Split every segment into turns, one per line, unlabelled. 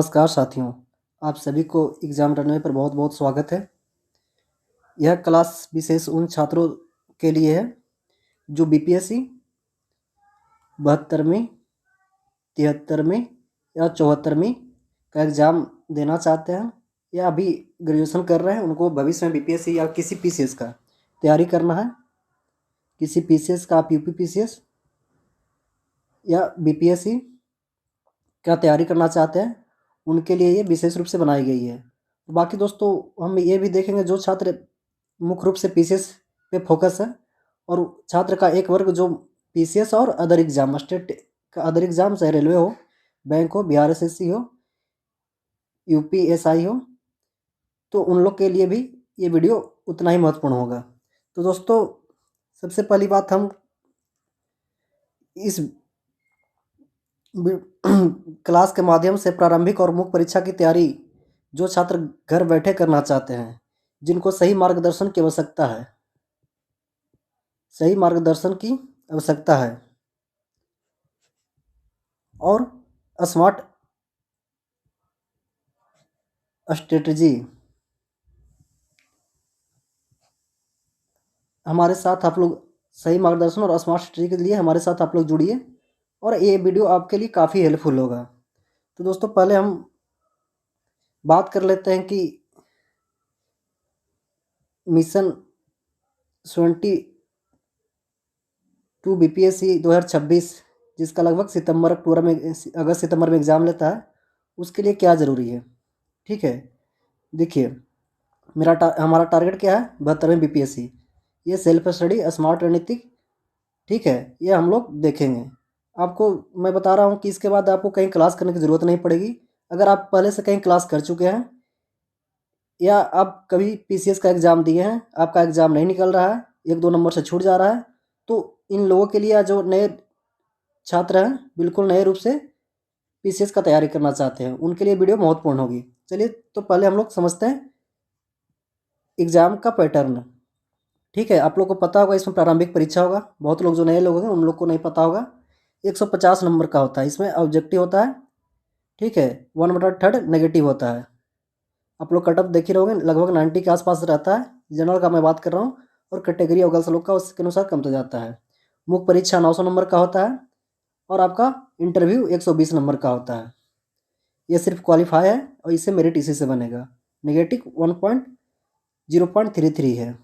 नमस्कार साथियों, आप सभी को एग्ज़ाम रनवे पर बहुत बहुत स्वागत है। यह क्लास विशेष उन छात्रों के लिए है जो बीपीएससी 72वीं, 73वीं या 74वीं का एग्ज़ाम देना चाहते हैं या अभी ग्रेजुएशन कर रहे हैं। उनको भविष्य में बीपीएससी या किसी पीसीएस का तैयारी करना है। किसी पीसीएस का, आप यूपी पीसीएस या बीपीएससी का तैयारी करना चाहते हैं, उनके लिए ये विशेष रूप से बनाई गई है। बाकी दोस्तों, हम ये भी देखेंगे जो छात्र मुख्य रूप से पीसीएस पे फोकस है और छात्र का एक वर्ग जो पीसीएस और अदर एग्जाम, स्टेट का अदर एग्जाम, चाहे रेलवे हो, बैंक हो, बिहार एसएससी हो, यूपी एसआई हो, तो उन लोग के लिए भी ये वीडियो उतना ही महत्वपूर्ण होगा। तो दोस्तों, सबसे पहली बात, हम इस क्लास के माध्यम से प्रारंभिक और मुख्य परीक्षा की तैयारी जो छात्र घर बैठे करना चाहते हैं, जिनको सही मार्गदर्शन की आवश्यकता है, सही मार्गदर्शन की आवश्यकता है और स्मार्ट स्ट्रेटजी हमारे साथ आप लोग, सही मार्गदर्शन और स्मार्ट स्ट्रेटजी के लिए हमारे साथ आप लोग जुड़िए और ये वीडियो आपके लिए काफ़ी हेल्पफुल होगा। तो दोस्तों, पहले हम बात कर लेते हैं कि मिशन 22 बीपीएससी 2026, जिसका लगभग अगस्त सितंबर में एग्ज़ाम लेता है, उसके लिए क्या ज़रूरी है। ठीक है, देखिए, हमारा टारगेट क्या है, 72वीं बीपीएससी। ये सेल्फ स्टडी, स्मार्ट रणनीतिक, ठीक है, ये हम लोग देखेंगे। आपको मैं बता रहा हूँ कि इसके बाद आपको कहीं क्लास करने की ज़रूरत नहीं पड़ेगी। अगर आप पहले से कहीं क्लास कर चुके हैं या आप कभी पीसीएस का एग्ज़ाम दिए हैं, आपका एग्ज़ाम नहीं निकल रहा है, 1-2 नंबर से छूट जा रहा है, तो इन लोगों के लिए, जो नए छात्र हैं, बिल्कुल नए रूप से पीसीएस का तैयारी करना चाहते हैं, उनके लिए वीडियो महत्वपूर्ण होगी। चलिए, तो पहले हम लोग समझते हैं एग्ज़ाम का पैटर्न। ठीक है, आप लोग को पता होगा इसमें प्रारंभिक परीक्षा होगा। बहुत लोग जो नए लोग हैं उन लोग को नहीं पता होगा। 150 नंबर का होता है, इसमें ऑब्जेक्टिव होता है। ठीक है, 1/3 नेगेटिव होता है। आप लोग कट ऑफ देख ही रहोगे, लगभग 90 के आसपास रहता है। जनरल का मैं बात कर रहा हूँ, और कैटेगरी और गर्ल्स लोग का उसके अनुसार कम तो जाता है। मुख्य परीक्षा 900 नंबर का होता है और आपका इंटरव्यू 120 नंबर का होता है। ये सिर्फ क्वालिफाई है और इससे मेरिट इसी से बनेगा। नेगेटिव 0.33 है।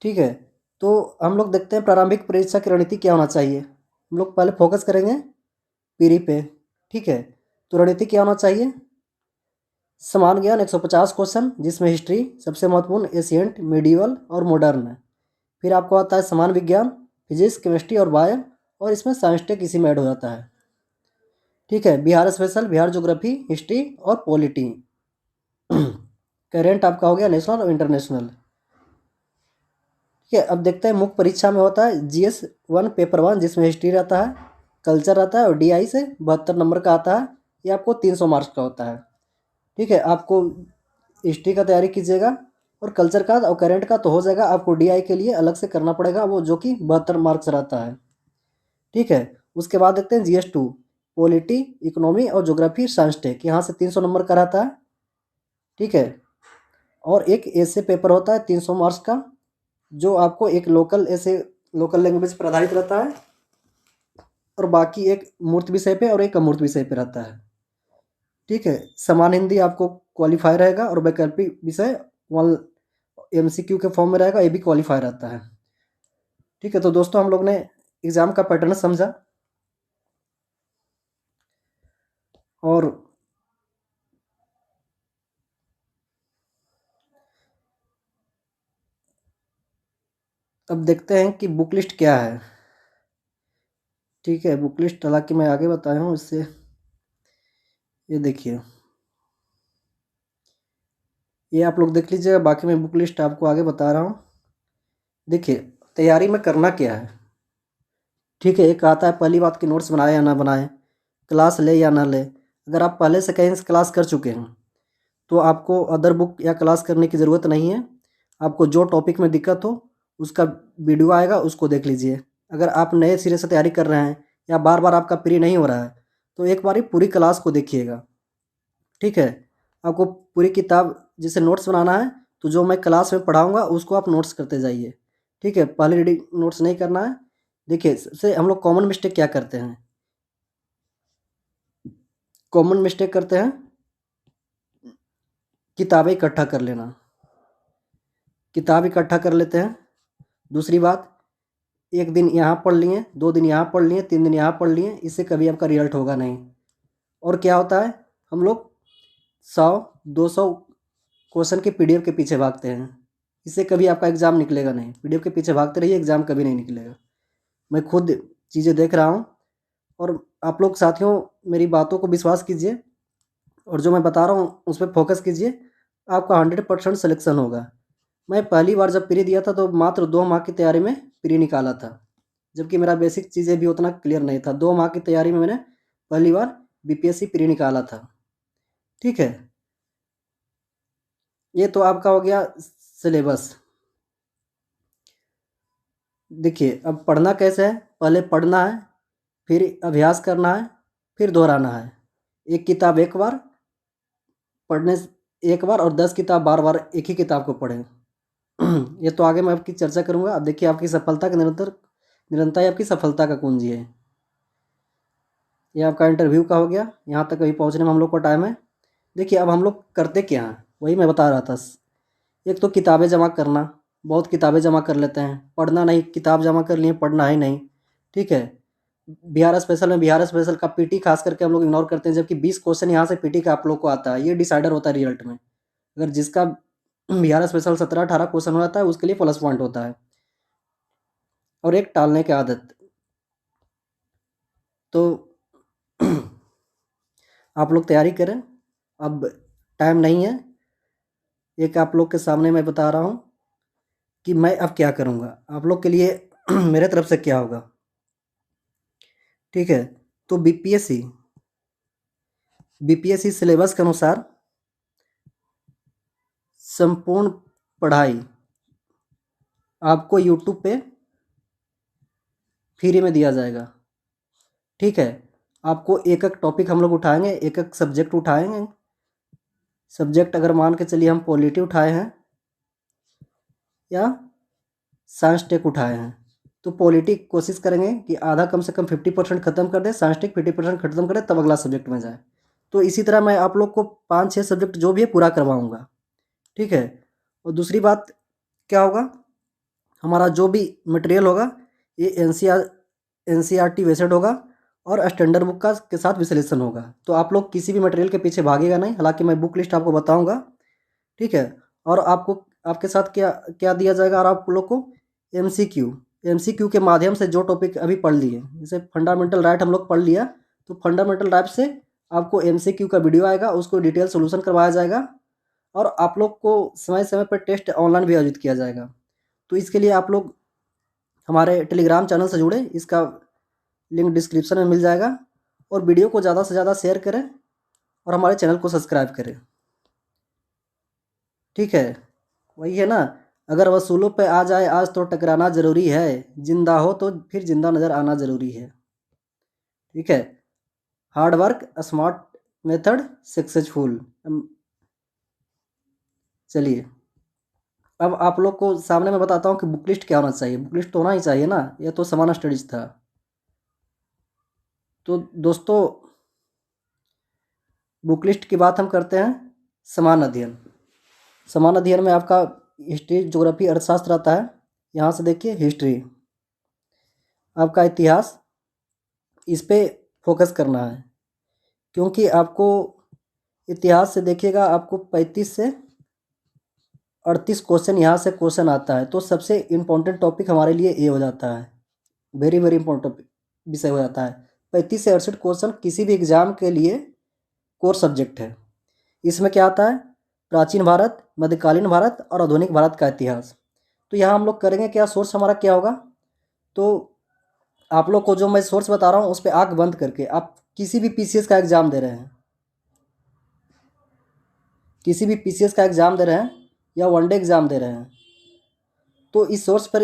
ठीक है, तो हम लोग देखते हैं प्रारंभिक परीक्षा की रणनीति क्या होना चाहिए। हम लोग पहले फोकस करेंगे पीरी पे। ठीक है, तो रणनीति क्या होना चाहिए। समान ज्ञान 150 क्वेश्चन, जिसमें हिस्ट्री सबसे महत्वपूर्ण, एशियंट, मिडिवल और मॉडर्न है। फिर आपको आता है समान विज्ञान, फिजिक्स, केमिस्ट्री और बायो, और इसमें साइंस टेक इसी में ऐड हो जाता है। ठीक है, Bihar special, Bihar geography, history और पॉलिटी। करेंट आपका हो गया नेशनल और इंटरनेशनल। ठीक है, अब देखते हैं मुख्य परीक्षा में होता है जीएस 1 पेपर 1, जिसमें हिस्ट्री रहता है, कल्चर रहता है और डीआई से 72 नंबर का आता है। ये आपको 300 मार्क्स का होता है। ठीक है, आपको हिस्ट्री का तैयारी कीजिएगा और कल्चर का और करेंट का तो हो जाएगा। आपको डीआई के लिए अलग से करना पड़ेगा, वो जो कि 72 मार्क्स रहता है। ठीक है, उसके बाद देखते हैं जीएस 2, पॉलिटी, इकोनॉमी और ज्योग्राफी, साइंस टेक, यहाँ से 300 नंबर का रहता है। ठीक है, और एक ऐसे पेपर होता है 300 मार्क्स का, जो आपको एक लोकल लैंग्वेज पर आधारित रहता है, और बाकी एक मूर्त विषय पे और एक अमूर्त विषय पे रहता है। ठीक है, समान हिंदी आपको क्वालिफाई रहेगा और वैकल्पिक विषय 1 एमसीक्यू के फॉर्म में रहेगा, ये भी क्वालिफाई रहता है। ठीक है, तो दोस्तों, हम लोग ने एग्जाम का पैटर्न समझा और अब देखते हैं कि बुक लिस्ट क्या है। ठीक है, बुक लिस्ट हालांकि मैं आगे बताया हूँ, इससे ये देखिए, ये आप लोग देख लीजिएगा, बाकी मैं बुक लिस्ट आपको आगे बता रहा हूँ। देखिए, तैयारी में करना क्या है। ठीक है, एक आता है पहली बात कि नोट्स बनाए या ना बनाए, क्लास ले या ना ले। अगर आप पहले से कहीं से क्लास कर चुके हैं तो आपको अदर बुक या क्लास करने की ज़रूरत नहीं है। आपको जो टॉपिक में दिक्कत हो उसका वीडियो आएगा, उसको देख लीजिए। अगर आप नए सिरे से तैयारी कर रहे हैं या बार बार आपका प्री नहीं हो रहा है, तो एक बार पूरी क्लास को देखिएगा, ठीक है। आपको पूरी किताब जैसे नोट्स बनाना है, तो जो मैं क्लास में पढ़ाऊँगा उसको आप नोट्स करते जाइए, ठीक है। पहले रीडिंग नोट्स नहीं करना है। देखिए, सबसे हम लोग कॉमन मिस्टेक क्या करते हैं, कॉमन मिस्टेक करते हैं किताबें इकट्ठा कर लेना, किताब इकट्ठा कर लेते हैं। दूसरी बात, एक दिन यहाँ पढ़ लिए, 2 दिन यहाँ पढ़ लिए, 3 दिन यहाँ पढ़ लिए, इससे कभी आपका रिजल्ट होगा नहीं। और क्या होता है, हम लोग 100-200 क्वेश्चन के पीडीएफ के पीछे भागते हैं, इससे कभी आपका एग्ज़ाम निकलेगा नहीं। पीडीएफ के पीछे भागते रहिए, एग्ज़ाम कभी नहीं निकलेगा। मैं खुद चीज़ें देख रहा हूँ। और आप लोग साथियों मेरी बातों को विश्वास कीजिए और जो मैं बता रहा हूँ उस पर फोकस कीजिए, आपका 100% सिलेक्शन होगा। मैं पहली बार जब प्री दिया था तो मात्र 2 माह की तैयारी में प्री निकाला था, जबकि मेरा बेसिक चीज़ें भी उतना क्लियर नहीं था। 2 माह की तैयारी में मैंने पहली बार बीपीएससी प्री निकाला था, ठीक है। ये तो आपका हो गया सिलेबस। देखिए, अब पढ़ना कैसे है, पहले पढ़ना है, फिर अभ्यास करना है, फिर दोहराना है। एक किताब एक बार पढ़ने एक बार और 10 किताब बार बार एक ही किताब को पढ़ें। ये तो आगे मैं आपकी चर्चा करूँगा। अब देखिए, आपकी सफलता का निरंतरता ही आपकी सफलता का कुंजी है। ये आपका इंटरव्यू का हो गया, यहाँ तक अभी पहुँचने में हम लोग को टाइम है। देखिए, अब हम लोग करते क्या हैं, वही मैं बता रहा था। एक तो किताबें जमा करना, बहुत किताबें जमा कर लेते हैं, पढ़ना नहीं, किताब जमा कर लिए, पढ़ना ही नहीं, ठीक है। बिहार स्पेशल में बिहार स्पेशल का पीटी खास करके हम लोग इग्नोर करते हैं, जबकि 20 क्वेश्चन यहाँ से पीटी का आप लोग को आता है। ये डिसाइडर होता है रिजल्ट में। अगर जिसका बिहार स्पेशल 17-18 क्वेश्चन हो जाता है उसके लिए प्लस पॉइंट होता है। और एक टालने की आदत, तो आप लोग तैयारी करें, अब टाइम नहीं है। एक आप लोग के सामने मैं बता रहा हूँ कि मैं अब क्या करूँगा, आप लोग के लिए मेरे तरफ से क्या होगा, ठीक है। तो बीपीएससी सिलेबस के अनुसार संपूर्ण पढ़ाई आपको यूट्यूब पे फ्री में दिया जाएगा, ठीक है। आपको एक एक टॉपिक हम लोग उठाएंगे, एक एक सब्जेक्ट उठाएंगे। सब्जेक्ट अगर मान के चलिए हम पॉलिटी उठाए हैं या साइंस टेक उठाए हैं, तो पॉलिटी कोशिश करेंगे कि आधा कम से कम 50% ख़त्म कर दें, साइंस टेक 50% ख़त्म करें, तब अगला सब्जेक्ट में जाए। तो इसी तरह मैं आप लोग को 5-6 सब्जेक्ट जो भी है पूरा करवाऊँगा, ठीक है। और दूसरी बात क्या होगा, हमारा जो भी मटेरियल होगा ये एनसीईआरटी बेस्ड होगा और स्टैंडर्ड बुक का के साथ विश्लेषण होगा। तो आप लोग किसी भी मटेरियल के पीछे भागेगा नहीं, हालांकि मैं बुक लिस्ट आपको बताऊंगा, ठीक है। और आपको आपके साथ क्या क्या दिया जाएगा, और आप लोग को एमसीक्यू के माध्यम से जो टॉपिक अभी पढ़ लिए, जैसे फंडामेंटल राइट हम लोग पढ़ लिया, तो फंडामेंटल राइट से आपको एमसीक्यू का वीडियो आएगा, उसको डिटेल सोल्यूशन करवाया जाएगा। और आप लोग को समय समय पर टेस्ट ऑनलाइन भी आयोजित किया जाएगा। तो इसके लिए आप लोग हमारे टेलीग्राम चैनल से जुड़े, इसका लिंक डिस्क्रिप्शन में मिल जाएगा। और वीडियो को ज़्यादा से ज़्यादा शेयर करें और हमारे चैनल को सब्सक्राइब करें, ठीक है। वही है ना, अगर वसूलों पे आ जाए आज तो टकराना ज़रूरी है, जिंदा हो तो फिर जिंदा नज़र आना ज़रूरी है, ठीक है। Hard work smart method successful. चलिए, अब आप लोग को सामने मैं बताता हूँ कि बुक लिस्ट क्या होना चाहिए। बुक लिस्ट तो होना ही चाहिए ना, यह तो समान स्टडीज था। तो दोस्तों, बुक लिस्ट की बात हम करते हैं। समान अध्ययन, समान अध्ययन में आपका हिस्ट्री, ज्योग्राफी, अर्थशास्त्र आता है। यहाँ से देखिए हिस्ट्री, आपका इतिहास, इस पे फोकस करना है, क्योंकि आपको इतिहास से देखिएगा आपको 35 से 38 क्वेश्चन यहाँ से क्वेश्चन आता है। तो सबसे इम्पोर्टेंट टॉपिक हमारे लिए ये हो जाता है, वेरी वेरी इंपॉर्टेंट विषय हो जाता है। 35 से 68 क्वेश्चन किसी भी एग्जाम के लिए कोर सब्जेक्ट है। इसमें क्या आता है, प्राचीन भारत, मध्यकालीन भारत और आधुनिक भारत का इतिहास। तो यहाँ हम लोग करेंगे क्या, सोर्स हमारा क्या होगा। तो आप लोग को जो मैं सोर्स बता रहा हूँ उस पर आँख बंद करके आप किसी भी पीसीएस का एग्ज़ाम दे रहे हैं, किसी भी पीसीएस का एग्ज़ाम दे रहे हैं या वनडे एग्ज़ाम दे रहे हैं, तो इस सोर्स पर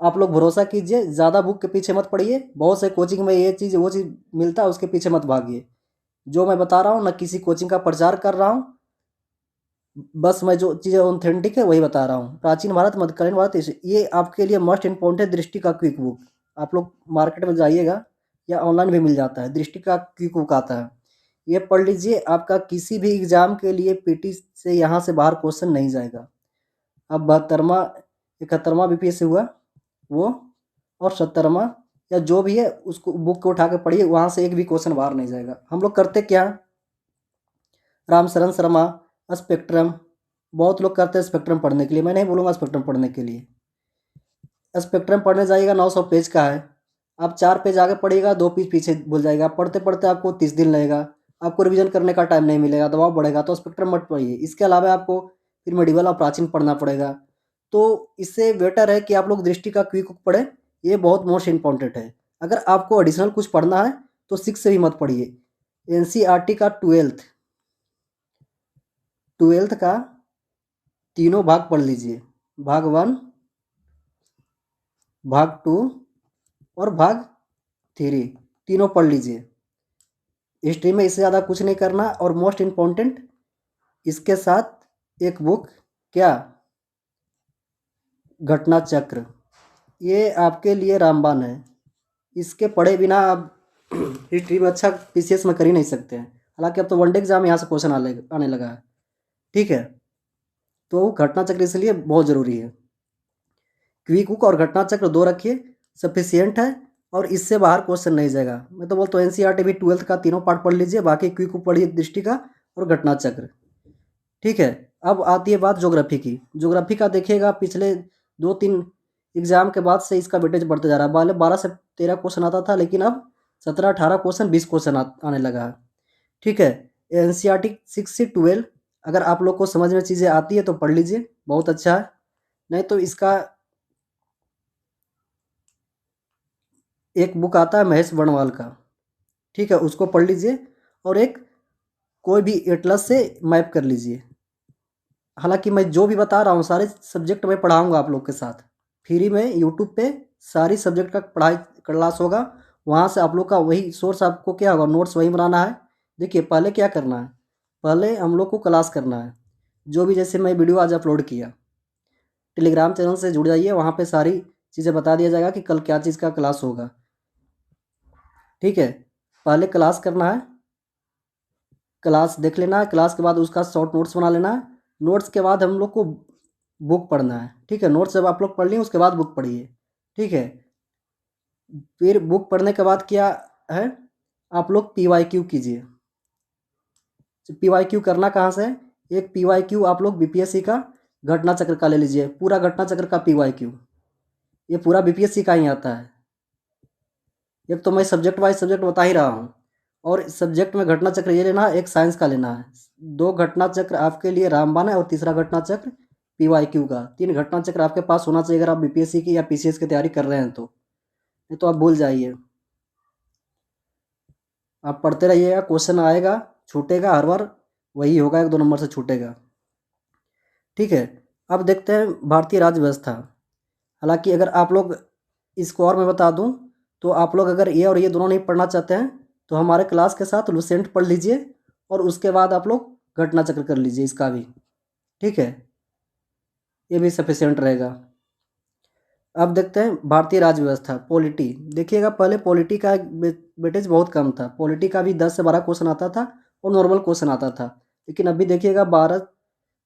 आप लोग भरोसा कीजिए, ज़्यादा बुक के पीछे मत पड़िए। बहुत से कोचिंग में ये चीज़ वो चीज़ मिलता है, उसके पीछे मत भागिए। जो मैं बता रहा हूँ ना, किसी कोचिंग का प्रचार कर रहा हूँ, बस मैं जो चीज़ें ऑथेंटिक है वही बता रहा हूँ। प्राचीन भारत, मध्यकालीन भारत, ये आपके लिए मस्ट इम्पोर्टेंट दृष्टि का क्विक बुक। आप लोग मार्केट में जाइएगा या ऑनलाइन भी मिल जाता है, दृष्टि का क्विक बुक आता है। ये पढ़ लीजिए, आपका किसी भी एग्जाम के लिए पीटी से यहाँ से बाहर क्वेश्चन नहीं जाएगा। अब 72वां 71वां बीपीएससी हुआ वो, और 70वां या जो भी है, उसको बुक को उठा के पढ़िए, वहाँ से एक भी क्वेश्चन बाहर नहीं जाएगा। हम लोग करते क्या, रामशरण शर्मा, स्पेक्ट्रम, बहुत लोग करते हैं स्पेक्ट्रम पढ़ने के लिए। मैं नहीं बोलूँगा स्पेक्ट्रम पढ़ने के लिए। स्पेक्ट्रम पढ़ने जाइएगा, 900 पेज का है। आप 4 पेज आगे पढ़िएगा, 2 पेज पीछे भूल जाएगा। पढ़ते पढ़ते आपको 30 दिन लगेगा, आपको रिवीजन करने का टाइम नहीं मिलेगा, दबाव बढ़ेगा। तो स्पेक्ट्रम मत पढ़िए। इसके अलावा आपको फिर मेडिवल और प्राचीन पढ़ना पड़ेगा। तो इससे बेटर है कि आप लोग दृष्टि का क्विक बुक पढ़ें, ये बहुत मोस्ट इंपॉर्टेंट है। अगर आपको एडिशनल कुछ पढ़ना है तो 6 से भी मत पढ़िए। एनसीईआरटी का ट्वेल्थ का तीनों भाग पढ़ लीजिए, भाग 1, भाग 2 और भाग 3, तीनों पढ़ लीजिए। हिस्ट्री में इससे ज़्यादा कुछ नहीं करना। और मोस्ट इम्पॉर्टेंट, इसके साथ एक बुक क्या, घटना चक्र, ये आपके लिए रामबाण है। इसके पढ़े बिना आप हिस्ट्री में अच्छा पीसीएस में कर ही नहीं सकते हैं। हालांकि अब तो वनडे एग्जाम यहाँ से क्वेश्चन आने लगा है, ठीक है। तो घटना चक्र इसलिए बहुत ज़रूरी है। क्विक बुक और घटना चक्र 2 रखिए, सफिशियंट है, और इससे बाहर क्वेश्चन नहीं जाएगा। मैं तो बोलता हूँ एनसीईआरटी भी 12th का तीनों पार्ट पढ़ लीजिए, बाकी क्विक बुक पढ़िए दृष्टि का और घटना चक्र, ठीक है। अब आती है बात ज्योग्राफी की। ज्योग्राफी का देखिएगा, पिछले 2-3 एग्जाम के बाद से इसका वेटेज बढ़ते जा रहा है। पहले 12 से 13 क्वेश्चन आता था, लेकिन अब 17-18 क्वेश्चन, 20 क्वेश्चन आने लगा है, ठीक है। एनसीईआरटी 6 से 12 अगर आप लोग को समझ में चीज़ें आती है तो पढ़ लीजिए, बहुत अच्छा है। नहीं तो इसका एक बुक आता है महेश बर्णवाल का, ठीक है, उसको पढ़ लीजिए। और एक कोई भी एटलस से मैप कर लीजिए। हालांकि मैं जो भी बता रहा हूँ सारे सब्जेक्ट में पढ़ाऊँगा आप लोग के साथ फ्री में। यूट्यूब पे सारी सब्जेक्ट का पढ़ाई क्लास होगा, वहाँ से आप लोग का वही सोर्स, आपको क्या होगा, नोट्स वही बनाना है। देखिए पहले क्या करना है, पहले हम लोग को क्लास करना है। जो भी जैसे मैं वीडियो आज अपलोड किया, टेलीग्राम चैनल से जुड़ जाइए, वहाँ पे सारी चीज़ें बता दिया जाएगा कि कल क्या चीज़ का क्लास होगा, ठीक है। पहले क्लास करना है, क्लास देख लेना है, क्लास के बाद उसका शॉर्ट नोट्स बना लेना है। नोट्स के बाद हम लोग को बुक पढ़ना है, ठीक है। नोट्स जब आप लोग पढ़ लिए उसके बाद बुक पढ़िए, ठीक है। फिर बुक पढ़ने के बाद क्या है, आप लोग पीवाईक्यू कीजिए। पीवाईक्यू करना कहाँ से है, एक पीवाईक्यू आप लोग बीपीएससी का घटना चक्र का ले लीजिए, पूरा घटना चक्र का पीवाईक्यू, ये पूरा बीपीएससी का ही आता है। एक तो मैं सब्जेक्ट वाइज सब्जेक्ट बता ही रहा हूँ, और सब्जेक्ट में घटना चक्र ये लेना है, एक साइंस का लेना है। 2 घटना चक्र आपके लिए रामबाण है, और तीसरा घटना चक्र पीवाईक्यू का। 3 घटना चक्र आपके पास होना चाहिए अगर आप बीपीएससी की या पीसीएस की तैयारी कर रहे हैं तो। नहीं तो आप भूल जाइए। आप पढ़ते रहिएगा, क्वेश्चन आएगा, छूटेगा हर बार, वही होगा, 1-2 नंबर से छूटेगा, ठीक है। अब देखते हैं भारतीय राज्य व्यवस्था। हालांकि अगर आप लोग, इसको और मैं बता दूं, तो आप लोग अगर ये और ये दोनों नहीं पढ़ना चाहते हैं तो हमारे क्लास के साथ लुसेंट पढ़ लीजिए, और उसके बाद आप लोग घटना चक्र कर लीजिए इसका भी, ठीक है। ये भी सफिशियंट रहेगा। अब देखते हैं भारतीय राज्य व्यवस्था, पॉलिटी। देखिएगा पहले पॉलिटी का वेटेज बहुत कम था, पॉलिटी का भी 10 से 12 क्वेश्चन आता था और नॉर्मल क्वेश्चन आता था। लेकिन अभी देखिएगा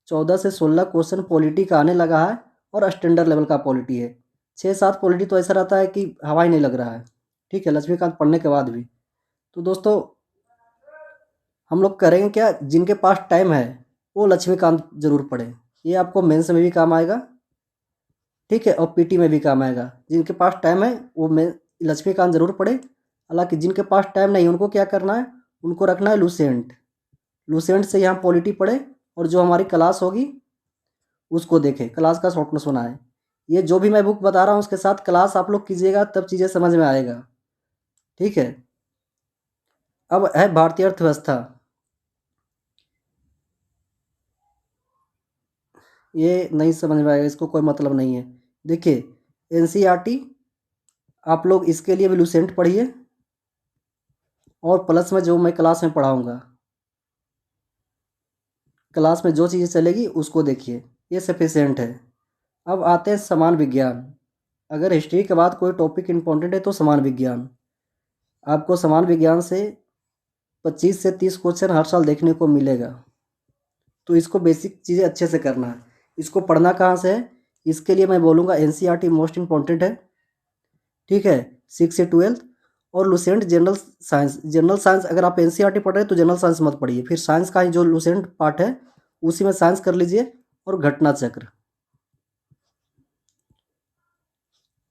14 से 16 क्वेश्चन पॉलिटी का आने लगा है, और स्टैंडर्ड लेवल का पॉलिटी है। 6-7 पॉलिटी तो ऐसा रहता है कि हवा ही नहीं लग रहा है, ठीक है, लक्ष्मीकांत पढ़ने के बाद भी। तो दोस्तों हम लोग करेंगे क्या, जिनके पास टाइम है वो लक्ष्मीकांत जरूर पढ़ें, ये आपको मेंस में भी काम आएगा, ठीक है, और पीटी में भी काम आएगा। जिनके पास टाइम है वो मैं लक्ष्मीकांत जरूर पढ़े। हालांकि जिनके पास टाइम नहीं, उनको क्या करना है, उनको रखना है लुसेंट। लुसेंट से यहाँ पॉलिटी पढ़े, और जो हमारी क्लास होगी उसको देखें, क्लास का शॉर्ट नोट्स बनाए। ये जो भी मैं बुक बता रहा हूँ उसके साथ क्लास आप लोग कीजिएगा, तब चीज़ें समझ में आएगा, ठीक है। अब है भारतीय अर्थव्यवस्था। ये नहीं समझ में आएगा, इसको कोई मतलब नहीं है। देखिए एनसीईआरटी आप लोग इसके लिए भी लुसेंट पढ़िए, और प्लस में जो मैं क्लास में पढ़ाऊँगा, क्लास में जो चीज़ें चलेगी उसको देखिए, ये सफिशिएंट है। अब आते हैं समान विज्ञान। अगर हिस्ट्री के बाद कोई टॉपिक इम्पोर्टेंट है तो समान विज्ञान। आपको समान विज्ञान से 25 से 30 क्वेश्चन हर साल देखने को मिलेगा। तो इसको बेसिक चीज़ें अच्छे से करना है। इसको पढ़ना कहाँ से है, इसके लिए मैं बोलूँगा एनसीईआरटी मोस्ट इम्पॉर्टेंट है, ठीक है, 6 से 12। और Lucent general science, general science अगर आप एनसीईआरटी पढ़ रहे हैं तो जनरल साइंस मत पढ़िए, फिर साइंस का ही जो लुसेंट पार्ट है उसी में साइंस कर लीजिए। और घटना चक्र,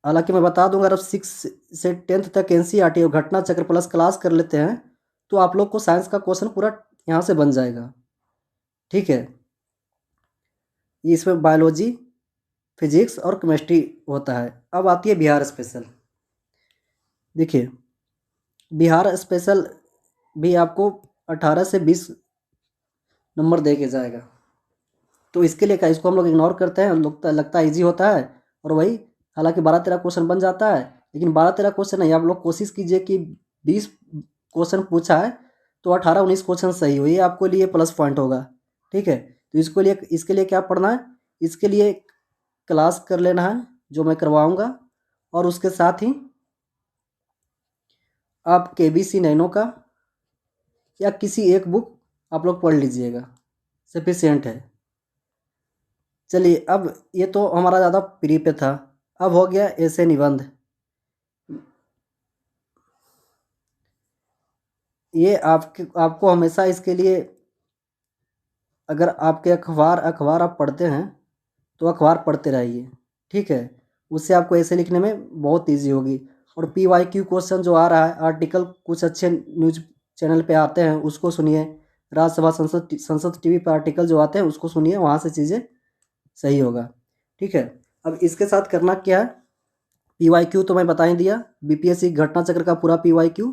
हालांकि मैं बता दूंगा अगर 6 से 10th तक एनसीईआरटी और घटना चक्र प्लस क्लास कर लेते हैं तो आप लोग को साइंस का क्वेश्चन पूरा यहाँ से बन जाएगा, ठीक है। ये इसमें बायोलॉजी, फिजिक्स और केमिस्ट्री होता है। अब आती है बिहार स्पेशल। देखिए, बिहार स्पेशल भी आपको 18 से 20 नंबर दे के जाएगा। तो इसके लिए क्या, इसको हम लोग इग्नोर करते हैं, लगता है ईजी होता है, और वही हालांकि 12-13 क्वेश्चन बन जाता है, लेकिन 12-13 क्वेश्चन नहीं, आप लोग कोशिश कीजिए कि 20 क्वेश्चन पूछा है तो 18-19 क्वेश्चन सही हो, ये आपको लिए प्लस पॉइंट होगा, ठीक है। तो इसके लिए क्या पढ़ना है, इसके लिए क्लास कर लेना है जो मैं करवाऊँगा, और उसके साथ ही आप केबीसी नैनो का या किसी एक बुक आप लोग पढ़ लीजिएगा, सफिशिएंट है। चलिए, अब ये तो हमारा ज़्यादा प्री पे था। अब हो गया ऐसे निबंध। ये आपको हमेशा इसके लिए, अगर आपके अखबार आप पढ़ते हैं तो अखबार पढ़ते रहिए, ठीक है। उससे आपको ऐसे लिखने में बहुत ईजी होगी। और PYQ क्वेश्चन जो आ रहा है, आर्टिकल कुछ अच्छे न्यूज चैनल पे आते हैं उसको सुनिए, राज्यसभा संसद टीवी पर आर्टिकल जो आते हैं उसको सुनिए, वहाँ से चीज़ें सही होगा, ठीक है। अब इसके साथ करना क्या है, PYQ तो मैं बता ही दिया, BPSC घटना चक्र का पूरा PYQ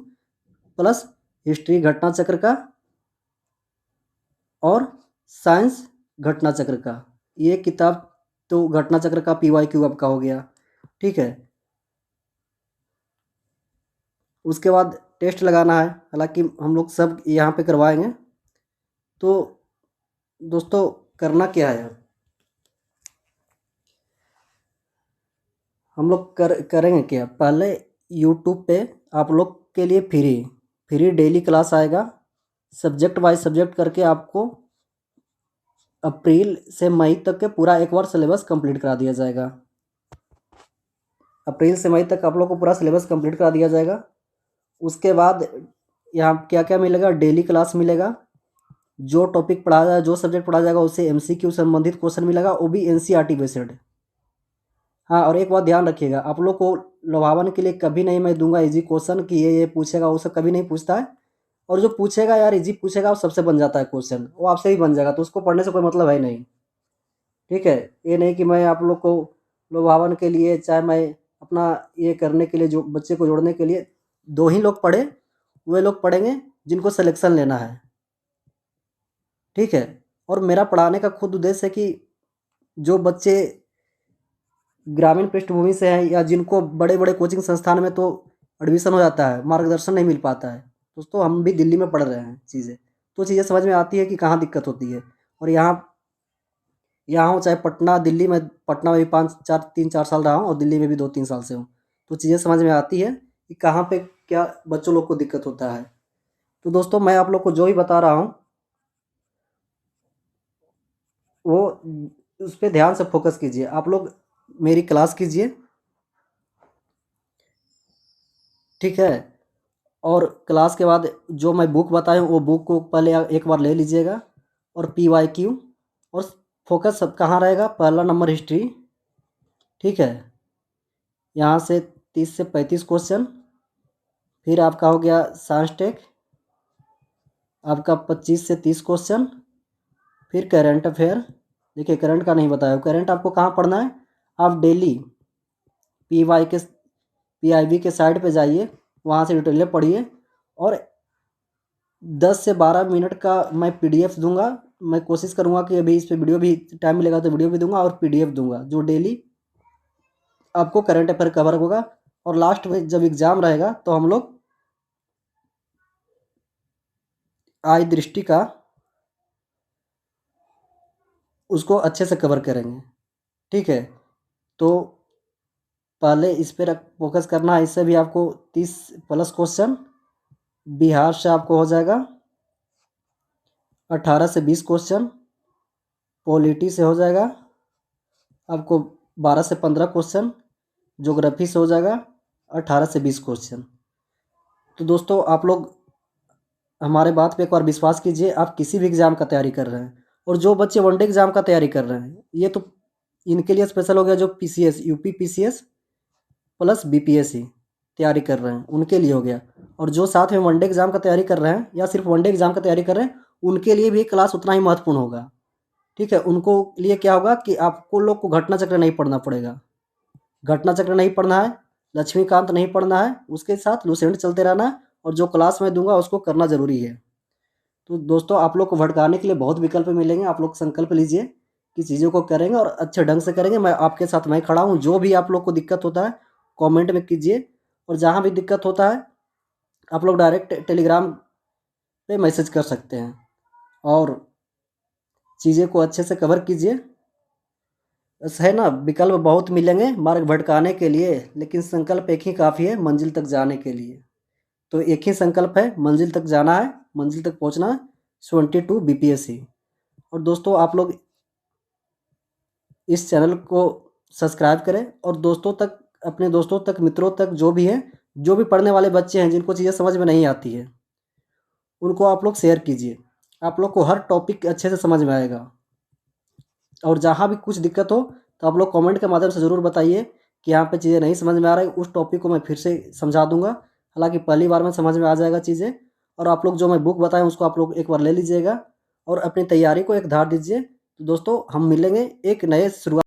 प्लस हिस्ट्री घटना चक्र का और साइंस घटना चक्र का, ये किताब तो घटना चक्र का PYQ आपका हो गया, ठीक है। उसके बाद टेस्ट लगाना है, हालांकि हम लोग सब यहाँ पे करवाएंगे। तो दोस्तों करना क्या है, हम लोग करेंगे क्या, पहले यूट्यूब पे आप लोग के लिए फ्री डेली क्लास आएगा, सब्जेक्ट वाइज सब्जेक्ट करके आपको अप्रैल से मई तक के पूरा एक बार सिलेबस कंप्लीट करा दिया जाएगा। अप्रैल से मई तक आप लोग को पूरा सिलेबस कंप्लीट करा दिया जाएगा। उसके बाद यहाँ क्या क्या मिलेगा, डेली क्लास मिलेगा, जो टॉपिक पढ़ाया जाएगा, जो सब्जेक्ट पढ़ाया जाएगा उससे MCQ संबंधित क्वेश्चन मिलेगा, वो भी NCERT बेस्ड। हाँ, और एक बात ध्यान रखिएगा, आप लोग को लुभावन के लिए कभी नहीं मैं दूंगा इजी क्वेश्चन कि ये पूछेगा, वो सब कभी नहीं पूछता है। और जो पूछेगा यार इजी पूछेगा वो सबसे बन जाता है क्वेश्चन, वो आपसे ही बन जाएगा, तो उसको पढ़ने से कोई मतलब है नहीं, ठीक है। ये नहीं कि मैं आप लोग को लुभावन के लिए, चाहे मैं अपना ये करने के लिए, जो बच्चे को जोड़ने के लिए दो ही लोग पढ़े, वे लोग पढ़ेंगे जिनको सिलेक्शन लेना है, ठीक है। और मेरा पढ़ाने का खुद उद्देश्य है कि जो बच्चे ग्रामीण पृष्ठभूमि से हैं या जिनको बड़े बड़े कोचिंग संस्थान में तो एडमिशन हो जाता है, मार्गदर्शन नहीं मिल पाता है, दोस्तों हम भी दिल्ली में पढ़ रहे हैं, चीज़ें तो चीज़ें समझ में आती है कि कहाँ दिक्कत होती है। और यहाँ हूँ, चाहे पटना दिल्ली में, पटना में भी 3-4 साल रहा हूँ और दिल्ली में भी 2-3 साल से हूँ, तो चीज़ें समझ में आती है कि कहाँ पे क्या बच्चों लोग को दिक्कत होता है। तो दोस्तों मैं आप लोग को जो भी बता रहा हूँ वो उस पर ध्यान से फोकस कीजिए, आप लोग मेरी क्लास कीजिए, ठीक है। और क्लास के बाद जो मैं बुक बताया हूँ वो बुक को पहले एक बार ले लीजिएगा। और PYQ और फोकस सब कहाँ रहेगा, पहला नंबर हिस्ट्री, ठीक है, यहाँ से 30 से 35 क्वेश्चन। फिर आपका हो गया साइंस टेक, आपका 25 से 30 क्वेश्चन। फिर करंट अफेयर, देखिए करंट का नहीं बताया, करंट आपको कहाँ पढ़ना है, आप डेली PIB के साइट पे जाइए, वहाँ से डिटेल पढ़िए। और 10 से 12 मिनट का मैं PDF दूंगा, मैं कोशिश करूंगा कि अभी इस पे वीडियो भी टाइम मिलेगा तो वीडियो भी दूंगा और PDF दूंगा, जो डेली आपको करंट अफेयर कवर होगा, और लास्ट में जब एग्ज़ाम रहेगा तो हम लोग आय दृष्टि का उसको अच्छे से कवर करेंगे। ठीक है, तो पहले इस पर फोकस करना है। इससे भी आपको 30+ क्वेश्चन, बिहार से आपको हो जाएगा 18 से 20 क्वेश्चन, पॉलिटी से हो जाएगा आपको 12 से 15 क्वेश्चन, ज्योग्राफी से हो जाएगा 18 से 20 क्वेश्चन। तो दोस्तों आप लोग हमारे बात पे एक बार विश्वास कीजिए। आप किसी भी एग्ज़ाम का तैयारी कर रहे हैं, और जो बच्चे वनडे एग्ज़ाम का तैयारी कर रहे हैं, ये तो इनके लिए स्पेशल हो गया। जो PCS, UP PCS plus BPSC तैयारी कर रहे हैं उनके लिए हो गया। और जो साथ में वनडे एग्ज़ाम का तैयारी कर रहे हैं या सिर्फ वनडे एग्ज़ाम का तैयारी कर रहे हैं, उनके लिए भी ये क्लास उतना ही महत्वपूर्ण होगा। ठीक है, उनको लिए क्या होगा कि आपको लोग को घटना चक्र नहीं पढ़ना पड़ेगा। घटना चक्र नहीं पढ़ना है, लक्ष्मीकांत नहीं पढ़ना है, उसके साथ लूसेंट चलते रहना है, और जो क्लास में दूंगा उसको करना ज़रूरी है। तो दोस्तों आप लोग को भटकाने के लिए बहुत विकल्प मिलेंगे। आप लोग संकल्प लीजिए कि चीज़ों को करेंगे और अच्छे ढंग से करेंगे। मैं आपके साथ मैं खड़ा हूँ। जो भी आप लोग को दिक्कत होता है कमेंट में कीजिए, और जहाँ भी दिक्कत होता है आप लोग डायरेक्ट टेलीग्राम पे मैसेज कर सकते हैं, और चीज़ें को अच्छे से कवर कीजिए। बस है ना, विकल्प बहुत मिलेंगे मार्ग भटकाने के लिए, लेकिन संकल्प एक ही काफ़ी है मंजिल तक जाने के लिए। तो एक ही संकल्प है, मंजिल तक जाना है, मंजिल तक पहुंचना है, 22 बीपीएससी। और दोस्तों आप लोग इस चैनल को सब्सक्राइब करें, और दोस्तों तक, अपने दोस्तों तक, मित्रों तक, जो भी हैं, जो भी पढ़ने वाले बच्चे हैं जिनको चीज़ें समझ में नहीं आती है, उनको आप लोग शेयर कीजिए। आप लोग को हर टॉपिक अच्छे से समझ में आएगा। और जहाँ भी कुछ दिक्कत हो तो आप लोग कमेंट के माध्यम से ज़रूर बताइए कि यहाँ पे चीज़ें नहीं समझ में आ रही। उस टॉपिक को मैं फिर से समझा दूंगा। हालांकि पहली बार में समझ में आ जाएगा चीज़ें। और आप लोग जो मैं बुक बताएं उसको आप लोग एक बार ले लीजिएगा, और अपनी तैयारी को एक धार दीजिए। तो दोस्तों हम मिलेंगे एक नए शुरुआत।